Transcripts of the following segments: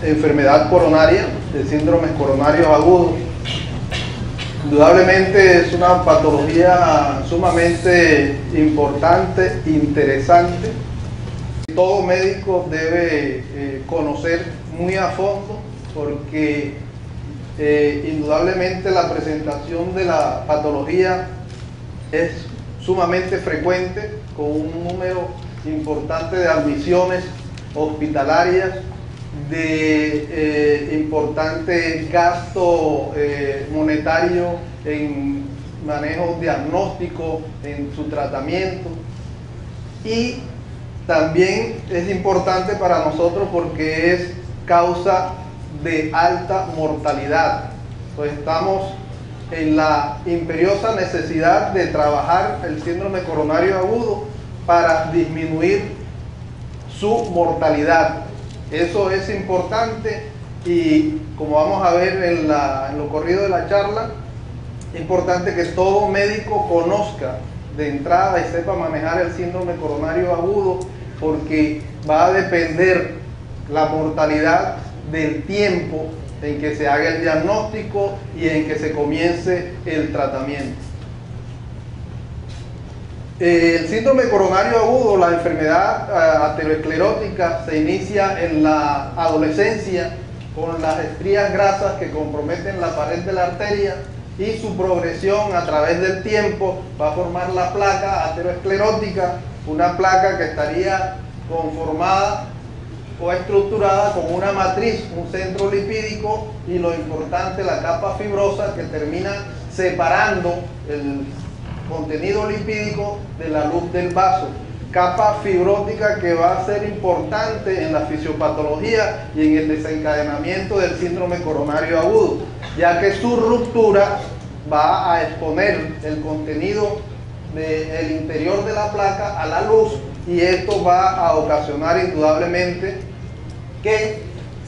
enfermedad coronaria, de síndromes coronarios agudos. Indudablemente es una patología sumamente importante, interesante. Todo médico debe conocer muy a fondo porque indudablemente la presentación de la patología es sumamente frecuente, con un número importante de admisiones hospitalarias, de importante gasto monetario en manejo diagnóstico, en su tratamiento, y también es importante para nosotros porque es causa de alta mortalidad. Pues estamos en la imperiosa necesidad de trabajar el síndrome coronario agudo para disminuir su mortalidad. Eso es importante y, como vamos a ver en lo corrido de la charla, es importante que todo médico conozca de entrada y sepa manejar el síndrome coronario agudo, porque va a depender la mortalidad del tiempo en que se haga el diagnóstico y en que se comience el tratamiento. El síndrome coronario agudo, la enfermedad aterosclerótica, se inicia en la adolescencia con las estrías grasas que comprometen la pared de la arteria, y su progresión a través del tiempo va a formar la placa aterosclerótica, una placa que estaría conformada o estructurada con una matriz, un centro lipídico, y lo importante, la capa fibrosa que termina separando el contenido lipídico de la luz del vaso. Capa fibrótica que va a ser importante en la fisiopatología y en el desencadenamiento del síndrome coronario agudo, ya que su ruptura va a exponer el contenido del interior de la placa a la luz, y esto va a ocasionar indudablemente que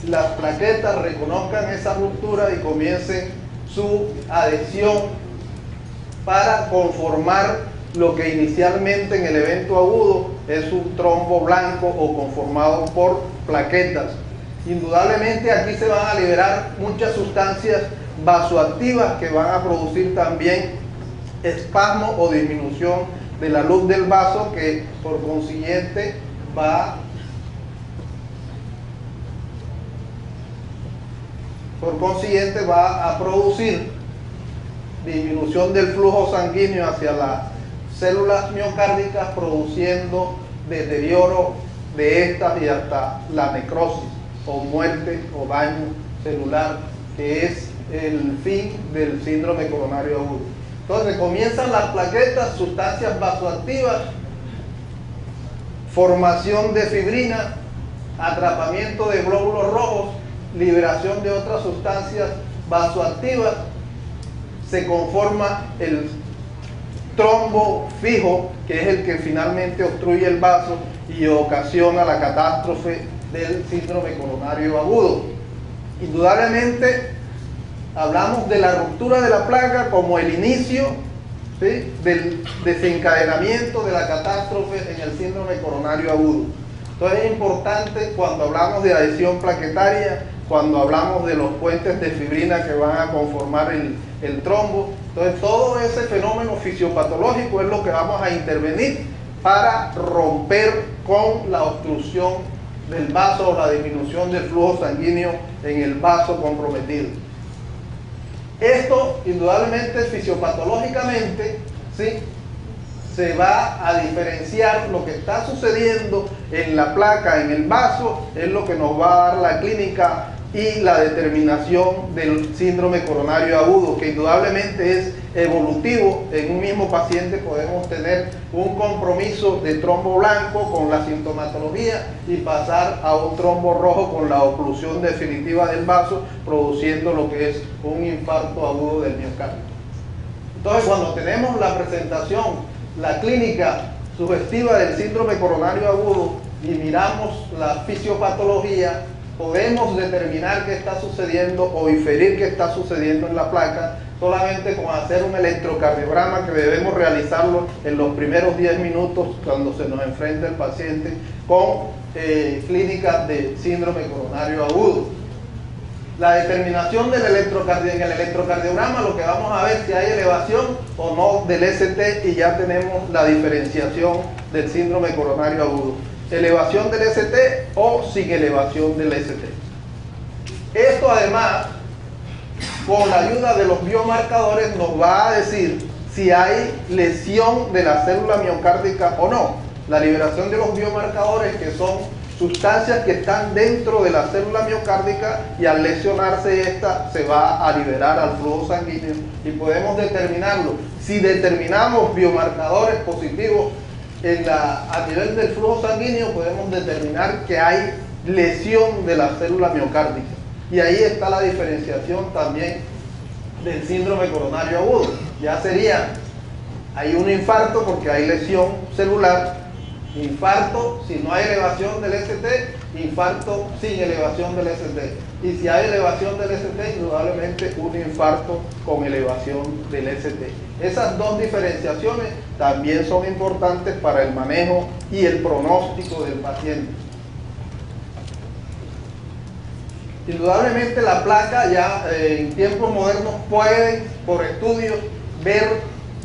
las plaquetas reconozcan esa ruptura y comiencen su adhesión para conformar lo que inicialmente en el evento agudo es un trombo blanco o conformado por plaquetas. Indudablemente aquí se van a liberar muchas sustancias vasoactivas que van a producir también espasmo o disminución de la luz del vaso, que por consiguiente va a producir disminución del flujo sanguíneo hacia las células miocárdicas, produciendo deterioro de estas y hasta la necrosis o muerte o daño celular, que es el fin del síndrome coronario agudo. Entonces comienzan las plaquetas, sustancias vasoactivas, formación de fibrina, atrapamiento de glóbulos rojos, liberación de otras sustancias vasoactivas, se conforma el trombo fijo, que es el que finalmente obstruye el vaso y ocasiona la catástrofe del síndrome coronario agudo. Indudablemente hablamos de la ruptura de la placa como el inicio, ¿sí?, del desencadenamiento de la catástrofe en el síndrome coronario agudo. Entonces es importante, cuando hablamos de adhesión plaquetaria, cuando hablamos de los puentes de fibrina que van a conformar el trombo, entonces todo ese fenómeno fisiopatológico es lo que vamos a intervenir para romper con la obstrucción del vaso o la disminución del flujo sanguíneo en el vaso comprometido. Esto indudablemente fisiopatológicamente, ¿sí?, se va a diferenciar. Lo que está sucediendo en la placa, en el vaso, es lo que nos va a dar la clínica y la determinación del síndrome coronario agudo, que indudablemente es evolutivo. En un mismo paciente podemos tener un compromiso de trombo blanco con la sintomatología y pasar a un trombo rojo con la oclusión definitiva del vaso, produciendo lo que es un infarto agudo del miocardio. Entonces, cuando tenemos la presentación, la clínica sugestiva del síndrome coronario agudo y miramos la fisiopatología, podemos determinar qué está sucediendo o inferir qué está sucediendo en la placa solamente con hacer un electrocardiograma, que debemos realizarlo en los primeros 10 minutos cuando se nos enfrenta el paciente con clínica de síndrome coronario agudo. La determinación del en el electrocardiograma lo que vamos a ver si hay elevación o no del ST, y ya tenemos la diferenciación del síndrome coronario agudo. Elevación del ST o sin elevación del ST. Esto además, con la ayuda de los biomarcadores, nos va a decir si hay lesión de la célula miocárdica o no. La liberación de los biomarcadores, que son sustancias que están dentro de la célula miocárdica, y al lesionarse esta se va a liberar al flujo sanguíneo y podemos determinarlo. Si determinamos biomarcadores positivos a nivel del flujo sanguíneo, podemos determinar que hay lesión de la célula miocárdica, y ahí está la diferenciación también del síndrome coronario agudo. Ya sería, hay un infarto porque hay lesión celular, infarto si no hay elevación del ST, infarto sin elevación del ST, y si hay elevación del ST, indudablemente un infarto con elevación del ST. Esas dos diferenciaciones también son importantes para el manejo y el pronóstico del paciente. Indudablemente la placa ya en tiempos modernos pueden por estudios ver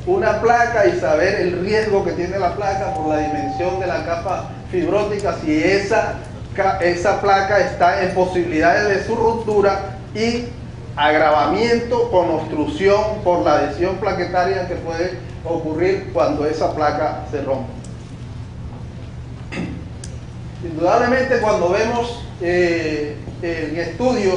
una placa y saber el riesgo que tiene la placa por la dimensión de la capa fibrótica, si esa placa está en posibilidades de su ruptura y agravamiento con obstrucción por la adhesión plaquetaria que puede ocurrir cuando esa placa se rompe. Indudablemente cuando vemos en estudios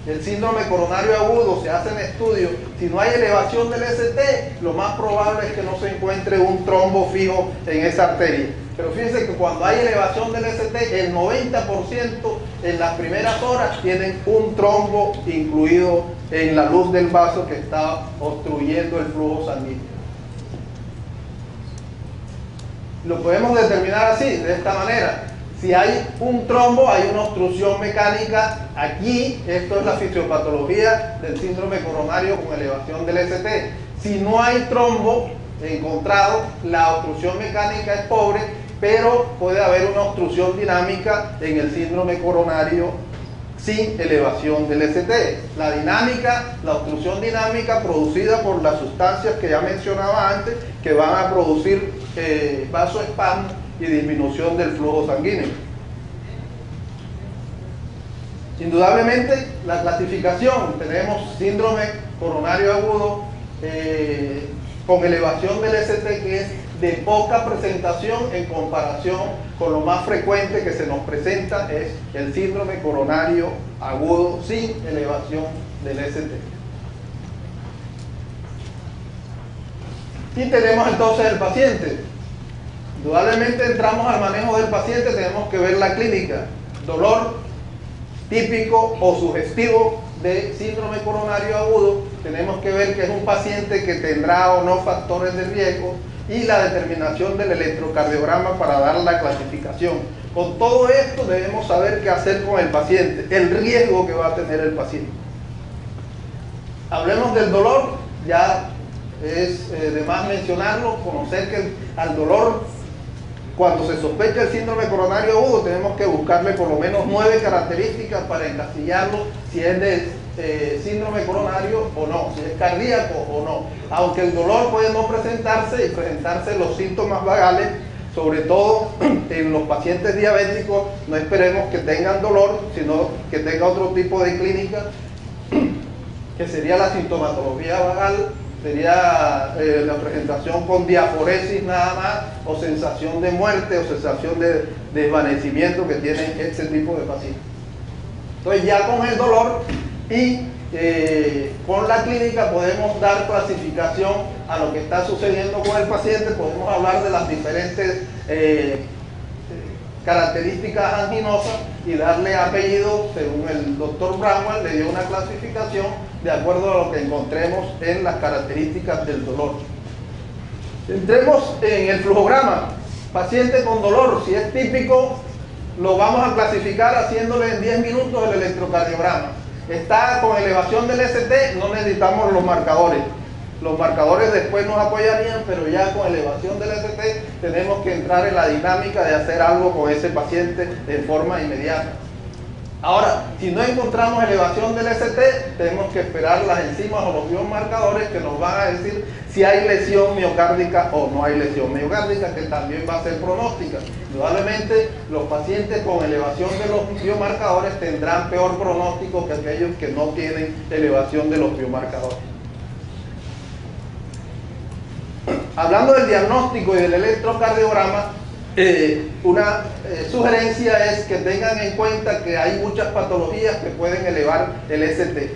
el síndrome coronario agudo, se hacen estudios, si no hay elevación del ST, lo más probable es que no se encuentre un trombo fijo en esa arteria. Pero fíjense que cuando hay elevación del ST, el 90% en las primeras horas tienen un trombo incluido en la luz del vaso que está obstruyendo el flujo sanguíneo. Lo podemos determinar así, de esta manera. Si hay un trombo, hay una obstrucción mecánica aquí. Esto es la fisiopatología del síndrome coronario con elevación del ST. Si no hay trombo encontrado, la obstrucción mecánica es pobre, pero puede haber una obstrucción dinámica en el síndrome coronario sin elevación del ST. La dinámica, la obstrucción dinámica producida por las sustancias que ya mencionaba antes, que van a producir vasoespasmo y disminución del flujo sanguíneo. Indudablemente la clasificación, tenemos síndrome coronario agudo con elevación del ST, que es de poca presentación en comparación con lo más frecuente que se nos presenta, es el síndrome coronario agudo sin elevación del ST. Y tenemos entonces el paciente. Indudablemente entramos al manejo del paciente, tenemos que ver la clínica. Dolor típico o sugestivo de síndrome coronario agudo, tenemos que ver que es un paciente que tendrá o no factores de riesgo, y la determinación del electrocardiograma para dar la clasificación. Con todo esto debemos saber qué hacer con el paciente, el riesgo que va a tener el paciente. Hablemos del dolor, ya es de más mencionarlo, conocer que al dolor, cuando se sospecha el síndrome coronario agudo, tenemos que buscarle por lo menos 9 características para encasillarlo si es de síndrome coronario o no, si es cardíaco o no. Aunque el dolor puede no presentarse y presentarse los síntomas vagales, sobre todo en los pacientes diabéticos, no esperemos que tengan dolor, sino que tenga otro tipo de clínica, que sería la sintomatología vagal, sería la presentación con diaforesis nada más, o sensación de muerte, o sensación de desvanecimiento que tienen este tipo de pacientes. Entonces ya con el dolor y con la clínica podemos dar clasificación a lo que está sucediendo con el paciente, podemos hablar de las diferentes características anginosas y darle apellido según el doctor Bramwell le dio una clasificación de acuerdo a lo que encontremos en las características del dolor. Entremos en el flujograma. Paciente con dolor, si es típico, lo vamos a clasificar haciéndole en 10 minutos el electrocardiograma. Está con elevación del ST, no necesitamos los marcadores. Los marcadores después nos apoyarían, pero ya con elevación del ST tenemos que entrar en la dinámica de hacer algo con ese paciente de forma inmediata. Ahora, si no encontramos elevación del ST, tenemos que esperar las enzimas o los biomarcadores que nos van a decir si hay lesión miocárdica o no hay lesión miocárdica, que también va a ser pronóstica. Indudablemente, los pacientes con elevación de los biomarcadores tendrán peor pronóstico que aquellos que no tienen elevación de los biomarcadores. Hablando del diagnóstico y del electrocardiograma, una sugerencia es que tengan en cuenta que hay muchas patologías que pueden elevar el ST.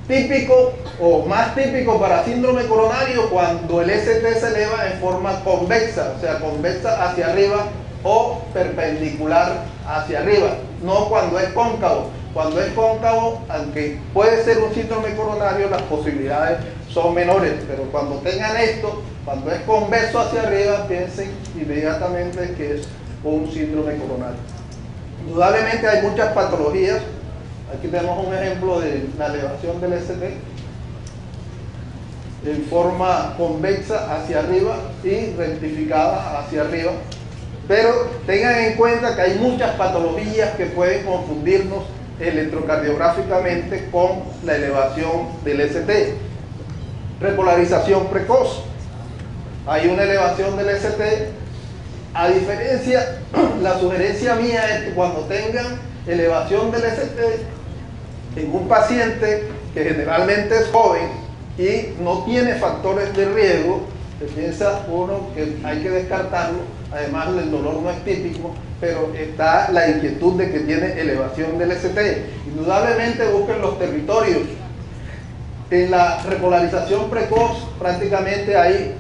Típico o más típico para síndrome coronario cuando el ST se eleva en forma convexa, o sea, convexa hacia arriba o perpendicular hacia arriba, no cuando es cóncavo. Cuando es cóncavo, aunque puede ser un síndrome coronario, las posibilidades son menores, pero cuando tengan esto, cuando es convexo hacia arriba, piensen inmediatamente que es un síndrome coronario. Indudablemente hay muchas patologías. Aquí tenemos un ejemplo de la elevación del ST en forma convexa hacia arriba y rectificada hacia arriba. Pero tengan en cuenta que hay muchas patologías que pueden confundirnos electrocardiográficamente con la elevación del ST. Repolarización precoz. Hay una elevación del ST. A diferencia, la sugerencia mía es que cuando tengan elevación del ST en un paciente que generalmente es joven y no tiene factores de riesgo, se piensa uno que hay que descartarlo. Además, el dolor no es típico, pero está la inquietud de que tiene elevación del ST. Indudablemente busquen los territorios. En la repolarización precoz, prácticamente ahí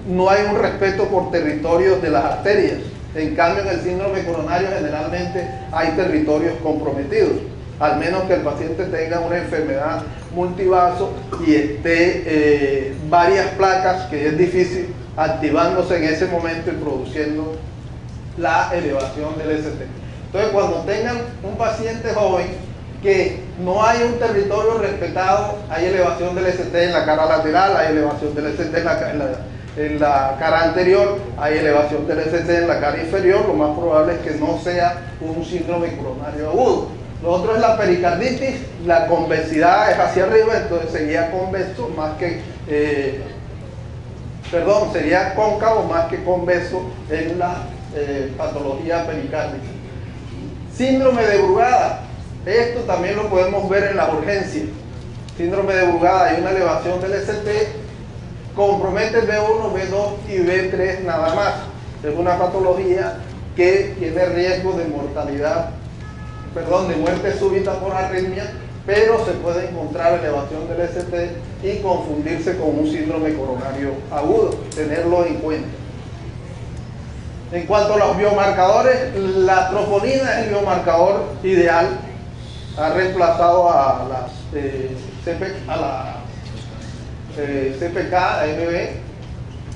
no hay un respeto por territorios de las arterias. En cambio, en el síndrome coronario generalmente hay territorios comprometidos, al menos que el paciente tenga una enfermedad multivaso y esté varias placas, que es difícil, activándose en ese momento y produciendo la elevación del ST. Entonces, cuando tengan un paciente joven que no hay un territorio respetado, hay elevación del ST en la cara lateral, hay elevación del ST en la cara anterior, hay elevación del ST en la cara inferior, lo más probable es que no sea un síndrome coronario agudo. Lo otro es la pericarditis, la convexidad es hacia arriba, entonces sería convexo más que, sería cóncavo más que convexo en la patología pericárdica. Síndrome de Brugada, esto también lo podemos ver en las urgencias. Síndrome de Brugada, hay una elevación del ST, compromete B1, B2 y B3 nada más. Es una patología que tiene riesgo de mortalidad, de muerte súbita por arritmia, pero se puede encontrar elevación del ST y confundirse con un síndrome coronario agudo, tenerlo en cuenta. En cuanto a los biomarcadores, la troponina es el biomarcador ideal, ha reemplazado a las CPK, AMB.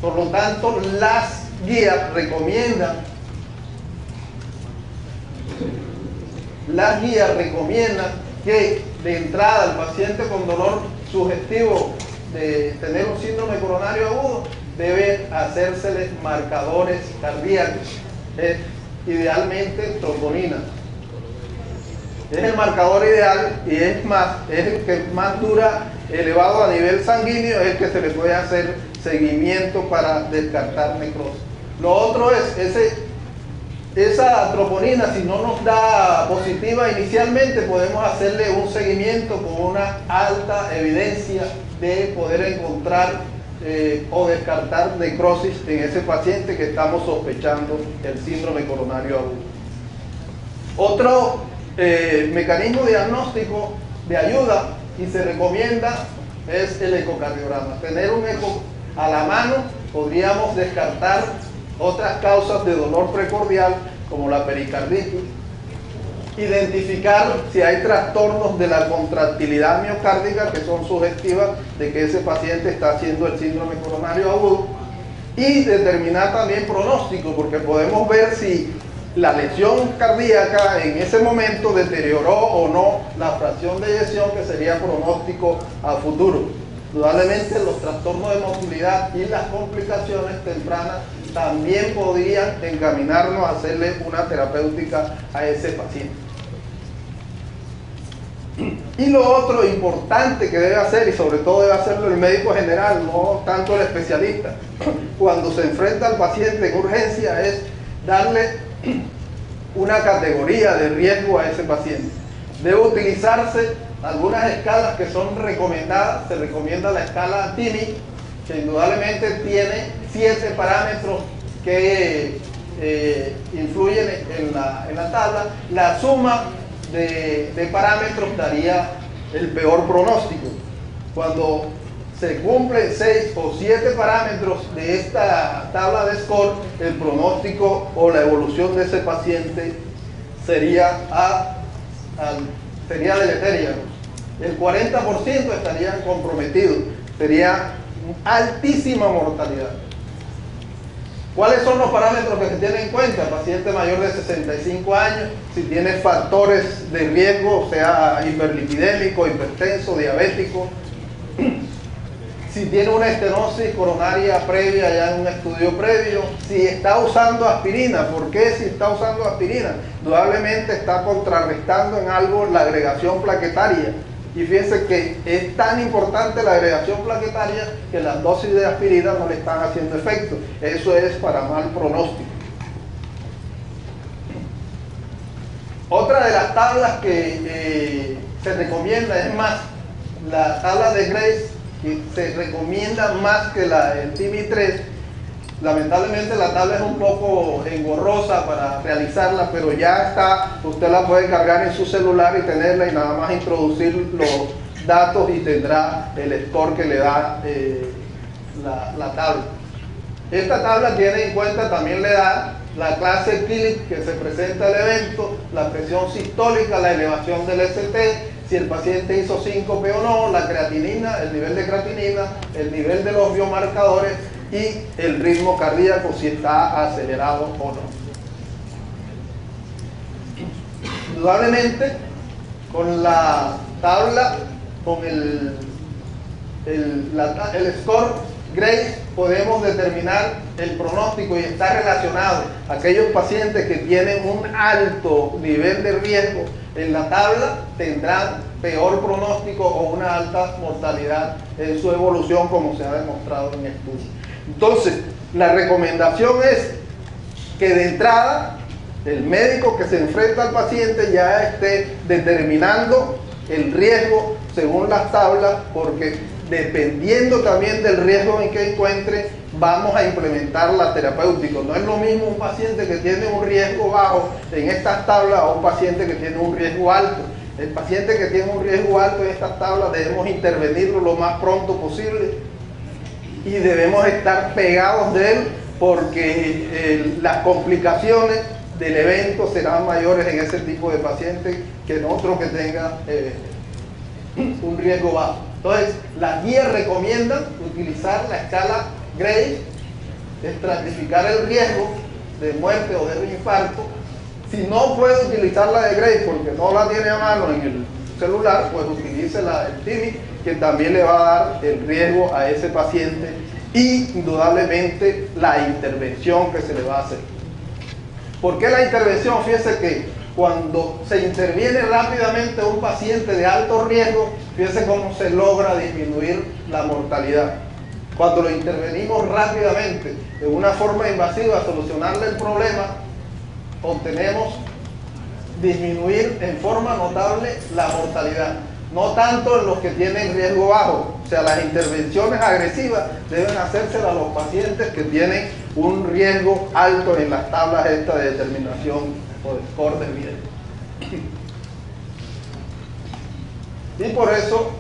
Por lo tanto, las guías recomiendan que de entrada el paciente con dolor sugestivo de tener un síndrome coronario agudo debe hacérsele marcadores cardíacos, idealmente troponina. Es el marcador ideal y es el que más dura, elevado a nivel sanguíneo, es el que se le puede hacer seguimiento para descartar necrosis. Lo otro es esa troponina, si no nos da positiva inicialmente, podemos hacerle un seguimiento con una alta evidencia de poder encontrar o descartar necrosis en ese paciente que estamos sospechando el síndrome coronario agudo. Otro mecanismo diagnóstico de ayuda y se recomienda es el ecocardiograma. Tener un eco a la mano, podríamos descartar otras causas de dolor precordial como la pericarditis, identificar si hay trastornos de la contractilidad miocárdica que son sugestivas de que ese paciente está haciendo el síndrome coronario agudo, y determinar también pronóstico, porque podemos ver si la lesión cardíaca en ese momento deterioró o no la fracción de eyección, que sería pronóstico a futuro. Indudablemente los trastornos de motilidad y las complicaciones tempranas también podrían encaminarnos a hacerle una terapéutica a ese paciente. Y lo otro importante que debe hacer, y sobre todo debe hacerlo el médico general, no tanto el especialista, cuando se enfrenta al paciente en urgencia, es darle una categoría de riesgo a ese paciente. Debe utilizarse algunas escalas que son recomendadas. Se recomienda la escala TIMI, que indudablemente tiene 7 parámetros que influyen en la tabla. La suma de parámetros daría el peor pronóstico. Cuando se cumplen 6 o 7 parámetros de esta tabla de score, el pronóstico o la evolución de ese paciente sería deleteria. El 40% estarían comprometidos, sería altísima mortalidad. ¿Cuáles son los parámetros que se tienen en cuenta? Paciente mayor de 65 años, si tiene factores de riesgo, sea hiperlipidémico, hipertenso, diabético, si tiene una estenosis coronaria previa ya en un estudio previo, si está usando aspirina. ¿Por qué si está usando aspirina? Indudablemente está contrarrestando en algo la agregación plaquetaria. Y fíjense que es tan importante la agregación plaquetaria que las dosis de aspirina no le están haciendo efecto. Eso es para mal pronóstico. Otra de las tablas que se recomienda, es más, la tabla de Grace, que se recomienda más que el TIMI-3. Lamentablemente la tabla es un poco engorrosa para realizarla, pero ya está, usted la puede cargar en su celular y tenerla, y nada más introducir los datos y tendrá el score que le da la tabla. Esta tabla tiene en cuenta también la edad, la clase clínica que se presenta al evento, la presión sistólica, la elevación del ST, si el paciente hizo síncope o no, la creatinina, el nivel de creatinina, el nivel de los biomarcadores y el ritmo cardíaco, si está acelerado o no. Indudablemente, con la tabla, con el score Grace, podemos determinar el pronóstico, y está relacionado. Aquellos pacientes que tienen un alto nivel de riesgo en la tabla tendrán peor pronóstico o una alta mortalidad en su evolución, como se ha demostrado en estudios. Entonces, la recomendación es que de entrada el médico que se enfrenta al paciente ya esté determinando el riesgo según las tablas, porque dependiendo también del riesgo en que encuentre, vamos a implementar la terapéutica. No es lo mismo un paciente que tiene un riesgo bajo en estas tablas a un paciente que tiene un riesgo alto. El paciente que tiene un riesgo alto en estas tablas debemos intervenirlo lo más pronto posible y debemos estar pegados de él, porque las complicaciones del evento serán mayores en ese tipo de pacientes que en otro que tenga un riesgo bajo. Entonces, las guías recomiendan utilizar la escala Grace, estratificar el riesgo de muerte o de infarto. Si no puede utilizar la de Grace porque no la tiene a mano en el celular, pues utilice la del TIMI, que también le va a dar el riesgo a ese paciente, y indudablemente la intervención que se le va a hacer. ¿Por qué la intervención? Fíjese que cuando se interviene rápidamente a un paciente de alto riesgo, fíjese cómo se logra disminuir la mortalidad. Cuando lo intervenimos rápidamente, de una forma invasiva, a solucionarle el problema, obtenemos disminuir en forma notable la mortalidad. No tanto en los que tienen riesgo bajo. O sea, las intervenciones agresivas deben hacérselas a los pacientes que tienen un riesgo alto en las tablas estas de determinación o de score de riesgo. Y por eso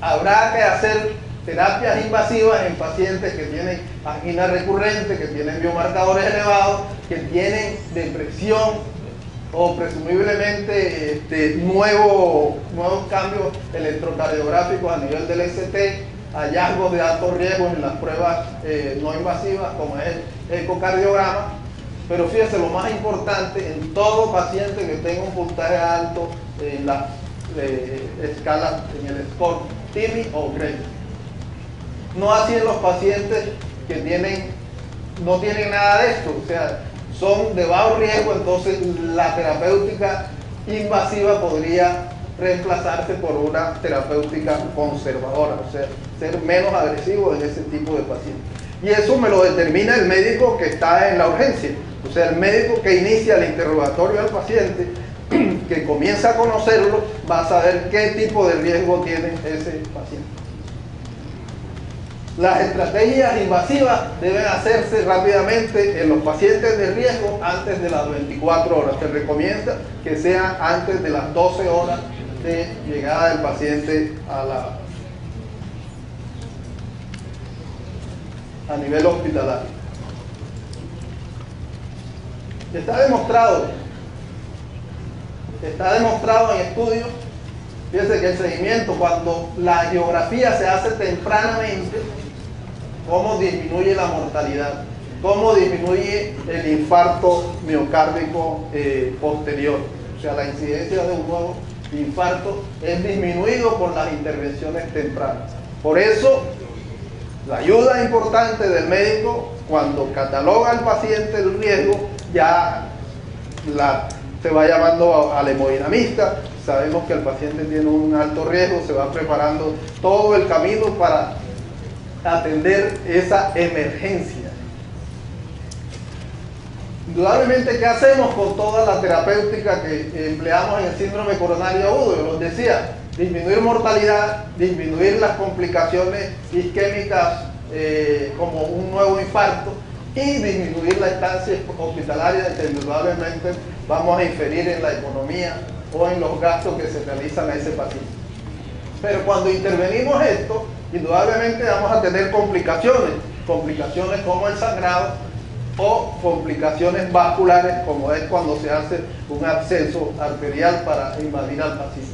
habrá que hacer terapias invasivas en pacientes que tienen angina recurrente, que tienen biomarcadores elevados, que tienen depresión o presumiblemente nuevos cambios electrocardiográficos a nivel del ST, hallazgos de alto riesgo en las pruebas no invasivas como es el ecocardiograma. Pero fíjese, lo más importante, en todo paciente que tenga un puntaje alto en las escalas, en el score TIMI o Grace. No así en los pacientes que no tienen nada de esto, o sea, son de bajo riesgo. Entonces la terapéutica invasiva podría reemplazarse por una terapéutica conservadora, o sea, ser menos agresivo en ese tipo de pacientes. Y eso me lo determina el médico que está en la urgencia, o sea, el médico que inicia el interrogatorio al paciente, que comienza a conocerlo, va a saber qué tipo de riesgo tiene ese paciente. Las estrategias invasivas deben hacerse rápidamente en los pacientes de riesgo antes de las 24 horas. Se recomienda que sea antes de las 12 horas de llegada del paciente a nivel hospitalario. Está demostrado en estudios, fíjense que el seguimiento, cuando la angiografía se hace tempranamente, cómo disminuye la mortalidad, cómo disminuye el infarto miocárdico posterior, o sea, la incidencia de un nuevo infarto es disminuido por las intervenciones tempranas. Por eso, la ayuda importante del médico cuando cataloga al paciente el riesgo, ya se va llamando al hemodinamista. Sabemos que el paciente tiene un alto riesgo, se va preparando todo el camino para atender esa emergencia. Indudablemente, ¿qué hacemos con toda la terapéutica que empleamos en el síndrome coronario agudo? Yo les decía, disminuir mortalidad, disminuir las complicaciones isquémicas como un nuevo infarto y disminuir la estancia hospitalaria, que indudablemente vamos a inferir en la economía o en los gastos que se realizan a ese paciente. Pero cuando intervenimos esto, indudablemente vamos a tener complicaciones como el sangrado o complicaciones vasculares, como es cuando se hace un absceso arterial para invadir al paciente.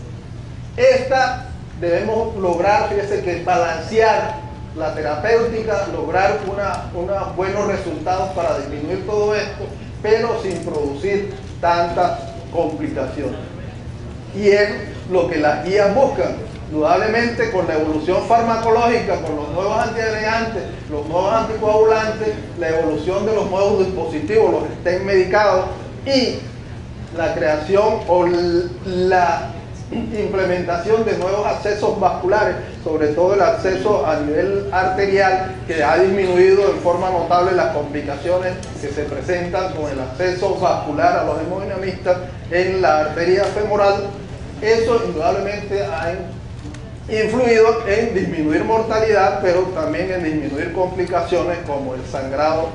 Debemos lograr, fíjese que balancear la terapéutica, lograr unos buenos resultados para disminuir todo esto, pero sin producir tantas complicaciones. Y es lo que las guías buscan. Indudablemente, con la evolución farmacológica, con los nuevos antiagregantes, los nuevos anticoagulantes, la evolución de los nuevos dispositivos, los estén medicados, y la creación o la implementación de nuevos accesos vasculares, sobre todo el acceso a nivel arterial, que ha disminuido en forma notable las complicaciones que se presentan con el acceso vascular a los hemodinamistas en la arteria femoral. Eso indudablemente ha influido en disminuir mortalidad, pero también en disminuir complicaciones como el sangrado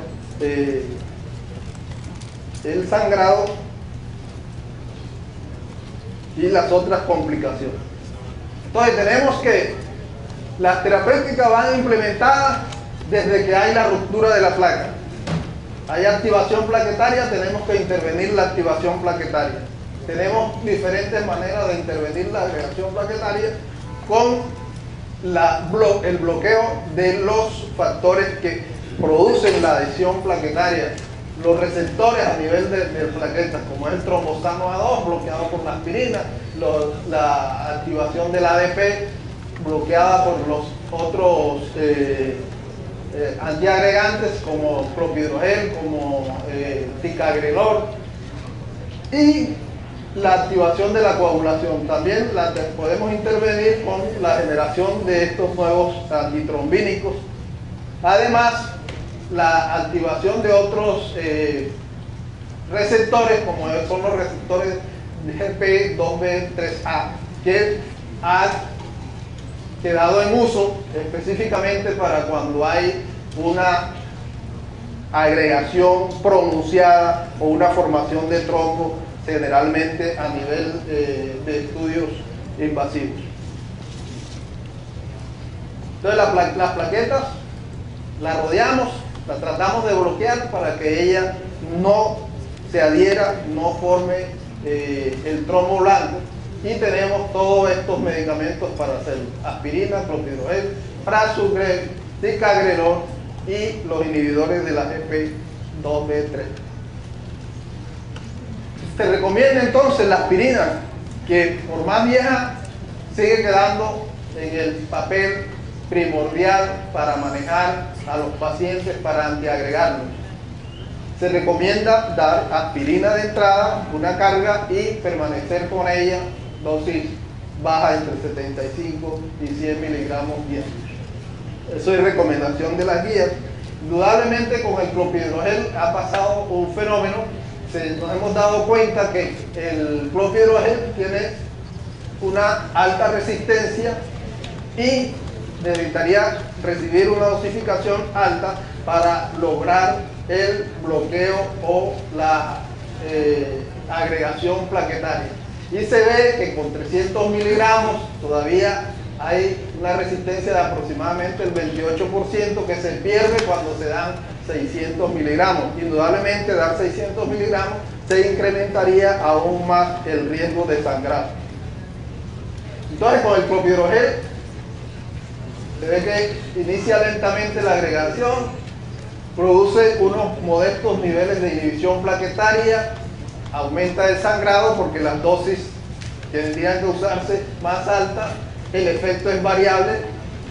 y las otras complicaciones. Entonces tenemos que las terapéuticas van implementadas desde que hay la ruptura de la placa. Hay activación plaquetaria, tenemos que intervenir la activación plaquetaria. Tenemos diferentes maneras de intervenir la agregación plaquetaria con el bloqueo de los factores que producen la adhesión plaquetaria, los receptores a nivel de plaquetas, como es el trombosano A2, bloqueado por la aspirina, la activación del ADP, bloqueada por los otros antiagregantes, como clopidogrel, como ticagrelor, y la activación de la coagulación. También podemos intervenir con la generación de estos nuevos antitrombínicos. Además, la activación de otros receptores, como son los receptores GP2B3A, que han quedado en uso específicamente para cuando hay una agregación pronunciada o una formación de trombo, generalmente a nivel de estudios invasivos. Entonces las plaquetas las rodeamos, las tratamos de bloquear para que ella no se adhiera, no forme el trombo blanco, y tenemos todos estos medicamentos para hacerlo: aspirina, clopidogrel, prasugrel, ticagrelor y los inhibidores de la GP2B3. Se recomienda entonces la aspirina, que por más vieja sigue quedando en el papel primordial para manejar a los pacientes, para antiagregarlos. Se recomienda dar aspirina de entrada, una carga, y permanecer con ella dosis baja entre 75 y 100 miligramos diarios. Eso es recomendación de las guías. Indudablemente con el clopidogrel ha pasado un fenómeno. Nos hemos dado cuenta que el clopidogrel tiene una alta resistencia y necesitaría recibir una dosificación alta para lograr el bloqueo o la agregación plaquetaria. Y se ve que con 300 miligramos todavía hay una resistencia de aproximadamente el 28% que se pierde cuando se dan 600 miligramos. Indudablemente dar 600 miligramos se incrementaría aún más el riesgo de sangrado. Entonces con el clopidogrel se ve que inicia lentamente la agregación, produce unos modestos niveles de inhibición plaquetaria, aumenta el sangrado porque las dosis tendrían que usarse más altas, el efecto es variable,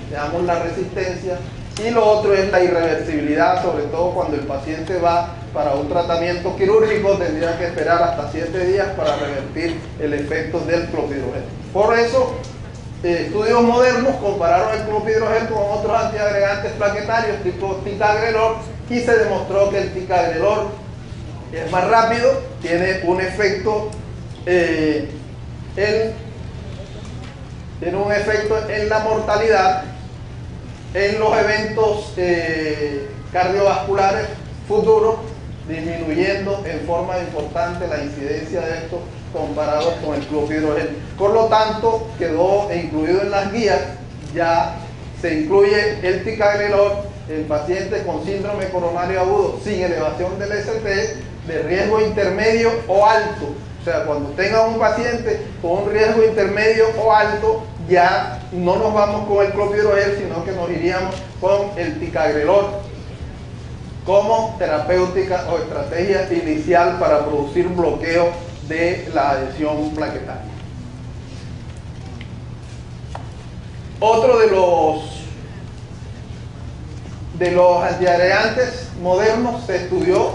veamos la resistencia, y lo otro es la irreversibilidad, sobre todo cuando el paciente va para un tratamiento quirúrgico, tendría que esperar hasta 7 días para revertir el efecto del clopidogrel. Por eso, estudios modernos compararon el clopidogrel con otros antiagregantes plaquetarios tipo ticagrelor y se demostró que el ticagrelor es más rápido, tiene un efecto en la mortalidad, en los eventos cardiovasculares futuros, disminuyendo en forma importante la incidencia de estos comparados con el clopidogrel. Por lo tanto, quedó incluido en las guías, ya se incluye el ticagrelor en pacientes con síndrome coronario agudo sin elevación del ST de riesgo intermedio o alto. O sea, cuando tenga un paciente con un riesgo intermedio o alto, ya no nos vamos con el clopidogrel, sino que nos iríamos con el ticagrelor como terapéutica o estrategia inicial para producir bloqueo de la adhesión plaquetaria. Otro de los antiagregantes modernos se estudió,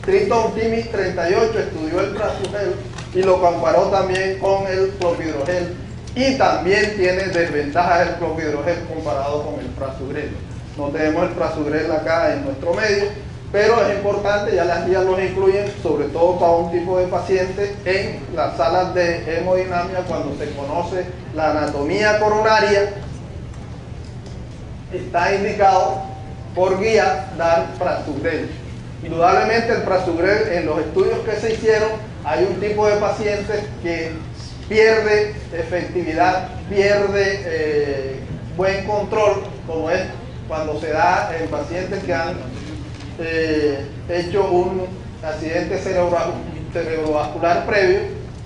Triton Timis 38 estudió el prasugrel y lo comparó también con el clopidogrel, y también tiene desventajas el clopidogrel comparado con el prasugrel. No tenemos el prasugrel acá en nuestro medio, pero es importante, ya las guías los incluyen, sobre todo para un tipo de paciente en las salas de hemodinamia, cuando se conoce la anatomía coronaria, está indicado por guía dar prasugrel. Indudablemente el prasugrel, en los estudios que se hicieron, hay un tipo de pacientes que pierde efectividad, pierde buen control, como es cuando se da en pacientes que han hecho un accidente cerebrovascular previo,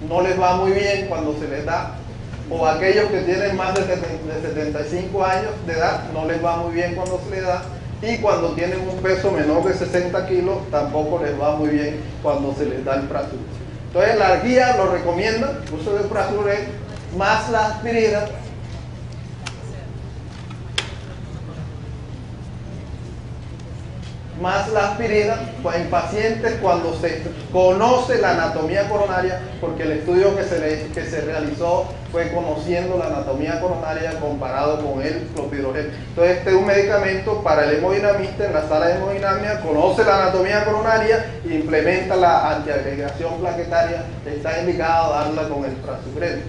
no les va muy bien cuando se les da, o aquellos que tienen más de 75 años de edad, no les va muy bien cuando se les da, y cuando tienen un peso menor de 60 kilos, tampoco les va muy bien cuando se les da el prasugrel. Entonces la guía lo recomienda, el uso del prasugrel más la aspirina, pues en pacientes cuando se conoce la anatomía coronaria, porque el estudio que se realizó fue conociendo la anatomía coronaria comparado con el clopidogrel. Entonces este es un medicamento para el hemodinamista en la sala de hemodinamia, conoce la anatomía coronaria e implementa la antiagregación plaquetaria, está indicado darla con el prasugrel.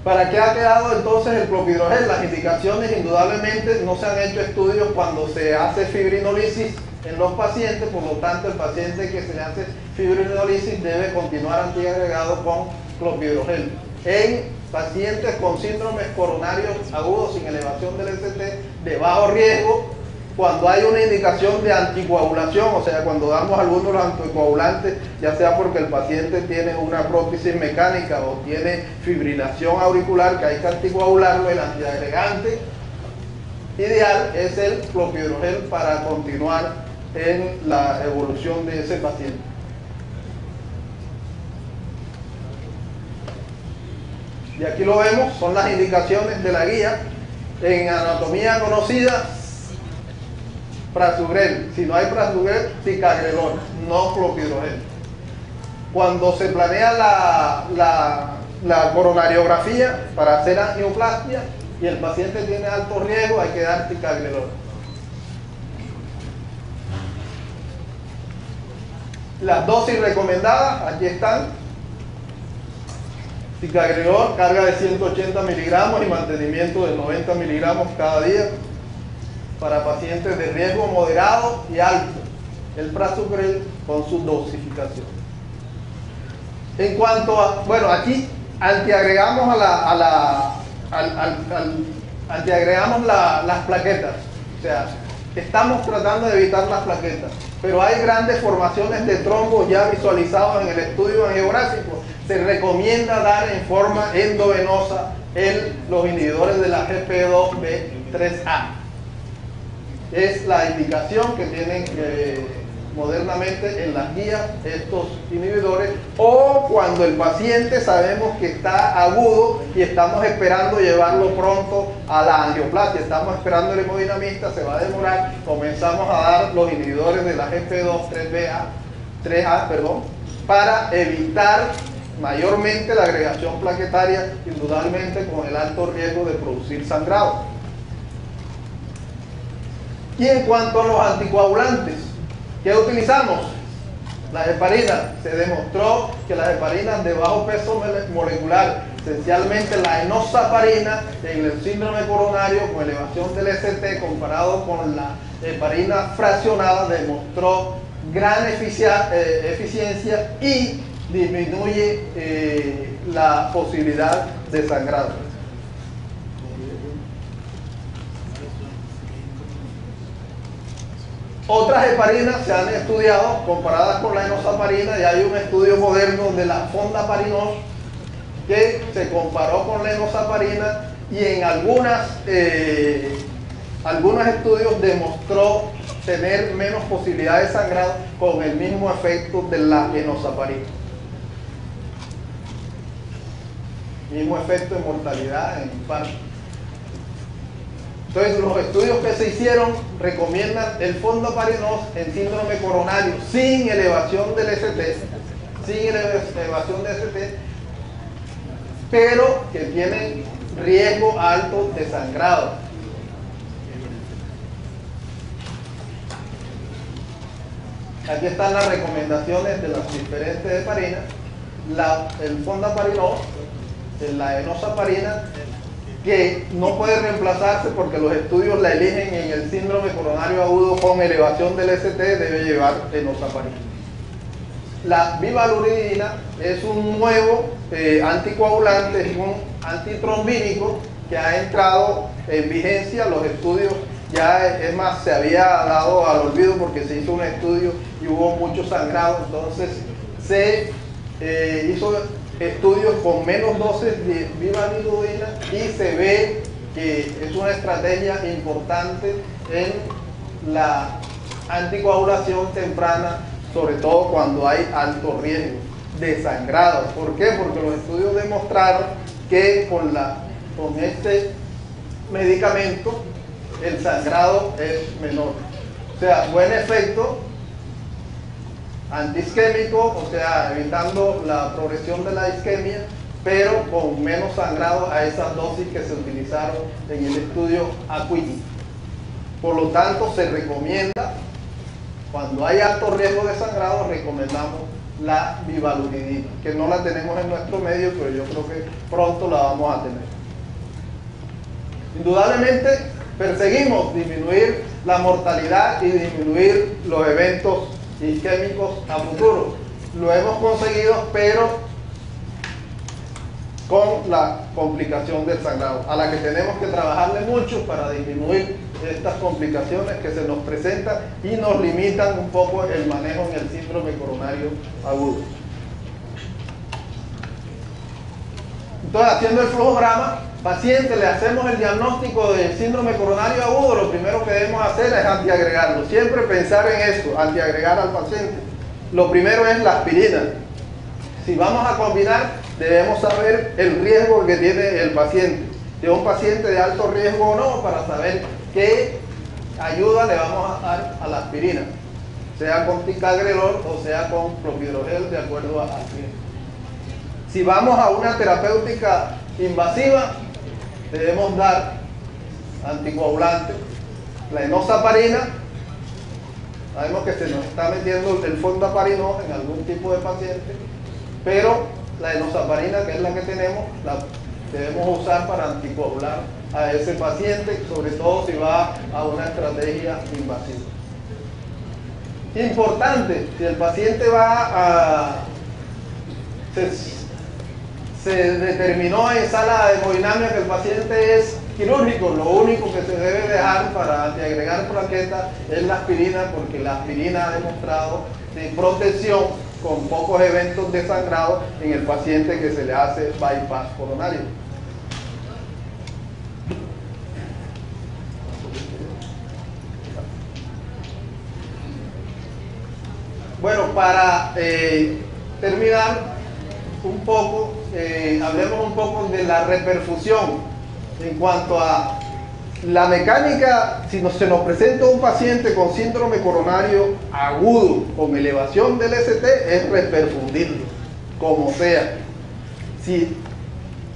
¿Para qué ha quedado entonces el clopidogrel? Las indicaciones, indudablemente no se han hecho estudios cuando se hace fibrinolisis en los pacientes, por lo tanto el paciente que se le hace fibrinolisis debe continuar antiagregado con clopidogrel. En pacientes con síndromes coronarios agudos sin elevación del ST de bajo riesgo, cuando hay una indicación de anticoagulación, o sea, cuando damos algunos de los anticoagulantes, ya sea porque el paciente tiene una prótesis mecánica o tiene fibrilación auricular que hay que anticoagularlo, el antiagregante ideal es el clopidogrel para continuar en la evolución de ese paciente. Y aquí lo vemos, son las indicaciones de la guía. En anatomía conocida, prasugrel. Si no hay prasugrel, ticagrelor, no clopidogrel. Cuando se planea la coronariografía para hacer angioplastia y el paciente tiene alto riesgo, hay que dar ticagrelor. Las dosis recomendadas, aquí están. Ticagrelor, carga de 180 miligramos y mantenimiento de 90 miligramos cada día para pacientes de riesgo moderado y alto. El prasugrel con su dosificación. En cuanto a, bueno, aquí antiagregamos antiagregamos las plaquetas. O sea, estamos tratando de evitar las plaquetas, pero hay grandes formaciones de trombos ya visualizados en el estudio angiográfico. Se recomienda dar en forma endovenosa los inhibidores de la GP2B3A. Es la indicación que tienen modernamente en las guías estos inhibidores, o cuando el paciente sabemos que está agudo y estamos esperando llevarlo pronto a la angioplastia, estamos esperando el hemodinamista, se va a demorar, comenzamos a dar los inhibidores de la GP2-3A, para evitar mayormente la agregación plaquetaria, indudablemente con el alto riesgo de producir sangrado. Y en cuanto a los anticoagulantes, ¿qué utilizamos? Las heparinas. Se demostró que las heparinas de bajo peso molecular, esencialmente la enoxaparina en el síndrome coronario con elevación del ST comparado con la heparina fraccionada, demostró gran eficiencia y disminuye la posibilidad de sangrado. Otras heparinas se han estudiado comparadas con la enoxaparina, y hay un estudio moderno de la Fondaparinos que se comparó con la enoxaparina y en algunos estudios demostró tener menos posibilidad de sangrado con el mismo efecto de la enoxaparina. Mismo efecto de mortalidad en infarto. Entonces, los estudios que se hicieron recomiendan el Fondaparinos en síndrome coronario sin elevación del ST, pero que tienen riesgo alto de sangrado. Aquí están las recomendaciones de las diferentes heparinas. El Fondaparinos, la enoxaparina, que no puede reemplazarse porque los estudios la eligen en el síndrome coronario agudo con elevación del ST, debe llevar enoxaparina. La bivaleuridina es un nuevo anticoagulante, es un antitrombínico que ha entrado en vigencia. Los estudios ya, es más, se había dado al olvido porque se hizo un estudio y hubo mucho sangrado, entonces se hizo estudios con menos dosis de bivaleuridina y se ve que es una estrategia importante en la anticoagulación temprana, sobre todo cuando hay alto riesgo de sangrado. ¿Por qué? Porque los estudios demostraron que con este medicamento el sangrado es menor. O sea, buen efecto antiisquémico, o sea, evitando la progresión de la isquemia, pero con menos sangrado a esas dosis que se utilizaron en el estudio Aquini. Por lo tanto, se recomienda, cuando hay alto riesgo de sangrado, recomendamos la bivaleuridina, que no la tenemos en nuestro medio, pero yo creo que pronto la vamos a tener. Indudablemente, perseguimos disminuir la mortalidad y disminuir los eventos isquémicos a futuro. Lo hemos conseguido, pero con la complicación del sangrado, a la que tenemos que trabajarle mucho para disminuir estas complicaciones que se nos presentan y nos limitan un poco el manejo en el síndrome coronario agudo. Entonces, haciendo el flujograma, paciente, le hacemos el diagnóstico de síndrome coronario agudo, lo primero que debemos hacer es antiagregarlo. Siempre pensar en eso, antiagregar al paciente. Lo primero es la aspirina. Si vamos a combinar, debemos saber el riesgo que tiene el paciente. Si es un paciente de alto riesgo o no, para saber qué ayuda le vamos a dar a la aspirina, sea con ticagrelor o sea con clopidogrel, de acuerdo a aspirina. Si vamos a una terapéutica invasiva, debemos dar anticoagulante, la enoxaparina. Sabemos que se nos está metiendo el fondaparinol en algún tipo de paciente, pero la enoxaparina, que es la que tenemos, la debemos usar para anticoagular a ese paciente, sobre todo si va a una estrategia invasiva. Importante, si el paciente se determinó en sala de hemodinamia que el paciente es quirúrgico, lo único que se debe dejar para antiagregar plaquetas es la aspirina, porque la aspirina ha demostrado protección con pocos eventos de sangrado en el paciente que se le hace bypass coronario. Bueno, para terminar un poco, hablemos un poco de la reperfusión en cuanto a la mecánica. Si se nos presenta un paciente con síndrome coronario agudo con elevación del ST, es reperfundirlo, como sea. Si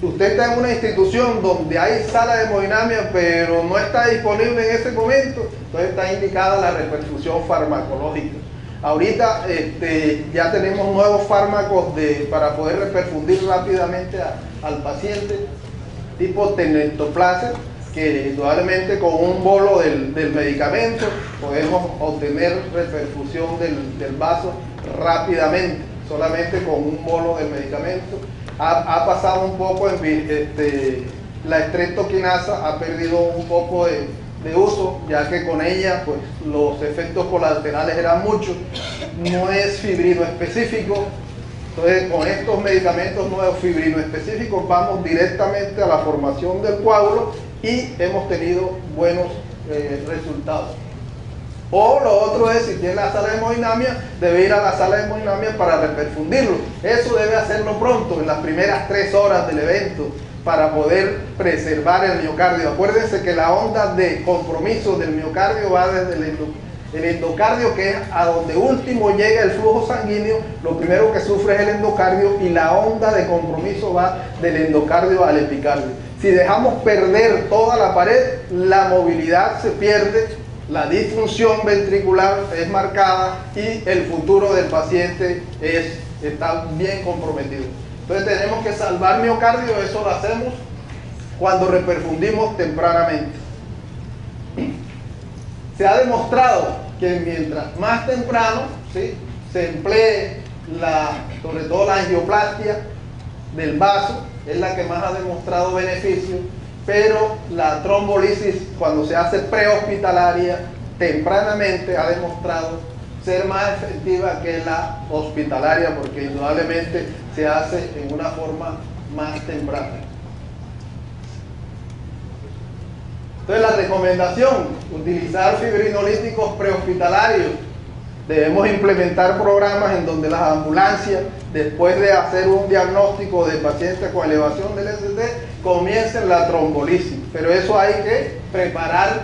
usted está en una institución donde hay sala de hemodinamia pero no está disponible en ese momento, entonces está indicada la reperfusión farmacológica. Ahorita ya tenemos nuevos fármacos para poder reperfundir rápidamente al paciente, tipo tenectoplase, que indudablemente con un bolo del medicamento podemos obtener reperfusión del vaso rápidamente, solamente con un bolo del medicamento. Ha pasado un poco, la estreptoquinasa ha perdido un poco de uso, ya que con ella pues los efectos colaterales eran muchos, no es fibrino específico. Entonces con estos medicamentos nuevos fibrino específicos vamos directamente a la formación del coágulo y hemos tenido buenos resultados. O lo otro es, si tiene la sala de hemodinamia, debe ir a la sala de hemodinamia para reperfundirlo. Eso debe hacerlo pronto, en las primeras 3 horas del evento, para poder preservar el miocardio. Acuérdense que la onda de compromiso del miocardio va desde el endocardio, que es a donde último llega el flujo sanguíneo. Lo primero que sufre es el endocardio y la onda de compromiso va del endocardio al epicardio. Si dejamos perder toda la pared, la movilidad se pierde, la disfunción ventricular es marcada y el futuro del paciente está bien comprometido. Entonces tenemos que salvar miocardio. Eso lo hacemos cuando reperfundimos tempranamente. Se ha demostrado que mientras más temprano, ¿sí?, se emplee sobre todo la angioplastia del vaso, es la que más ha demostrado beneficio, pero la trombolisis, cuando se hace prehospitalaria tempranamente, ha demostrado ser más efectiva que la hospitalaria, porque indudablemente se hace en una forma más temprana. Entonces la recomendación, utilizar fibrinolíticos prehospitalarios. Debemos implementar programas en donde las ambulancias, después de hacer un diagnóstico de pacientes con elevación del ST, comiencen la trombolisis. Pero eso hay que preparar,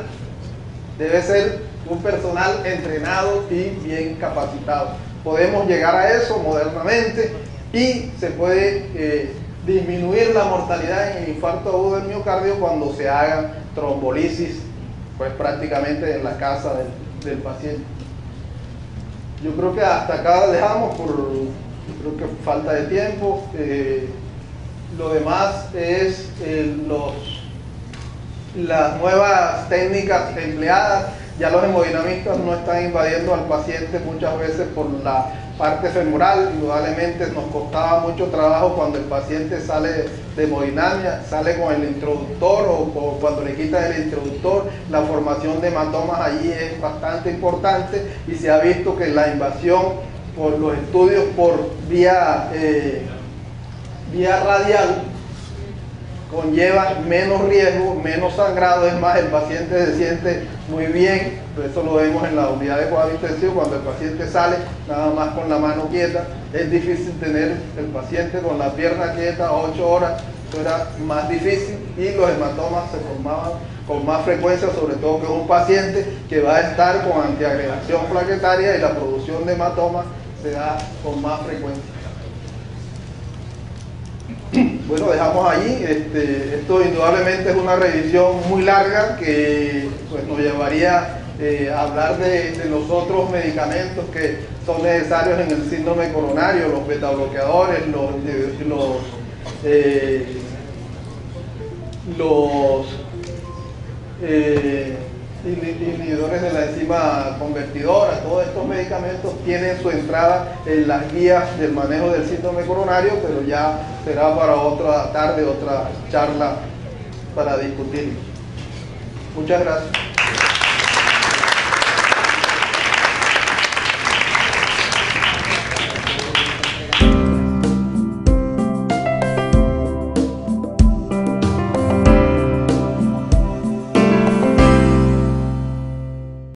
debe ser un personal entrenado y bien capacitado. Podemos llegar a eso modernamente y se puede disminuir la mortalidad en el infarto agudo del miocardio cuando se hagan trombolisis, pues prácticamente en la casa del paciente. Yo creo que hasta acá dejamos, creo que falta de tiempo. Lo demás es las nuevas técnicas empleadas. Ya los hemodinamistas no están invadiendo al paciente muchas veces por la parte femoral. Indudablemente nos costaba mucho trabajo cuando el paciente sale de hemodinamia, sale con el introductor o cuando le quitan el introductor. La formación de hematomas allí es bastante importante y se ha visto que la invasión por los estudios por vía radial conlleva menos riesgo, menos sangrado. Es más, el paciente se siente muy bien. Eso lo vemos en la unidad de cuidado intensivo. Cuando el paciente sale nada más con la mano quieta, es difícil tener el paciente con la pierna quieta 8 horas. Eso era más difícil y los hematomas se formaban con más frecuencia, sobre todo que es un paciente que va a estar con antiagregación plaquetaria y la producción de hematomas se da con más frecuencia. bueno, dejamos allí. Esto indudablemente es una revisión muy larga que pues, nos llevaría a hablar de los otros medicamentos que son necesarios en el síndrome coronario, los betabloqueadores, los inhibidores de la enzima convertidora. Todos estos medicamentos tienen su entrada en las guías del manejo del síndrome coronario, pero ya será para otra tarde, otra charla para discutir. Muchas gracias.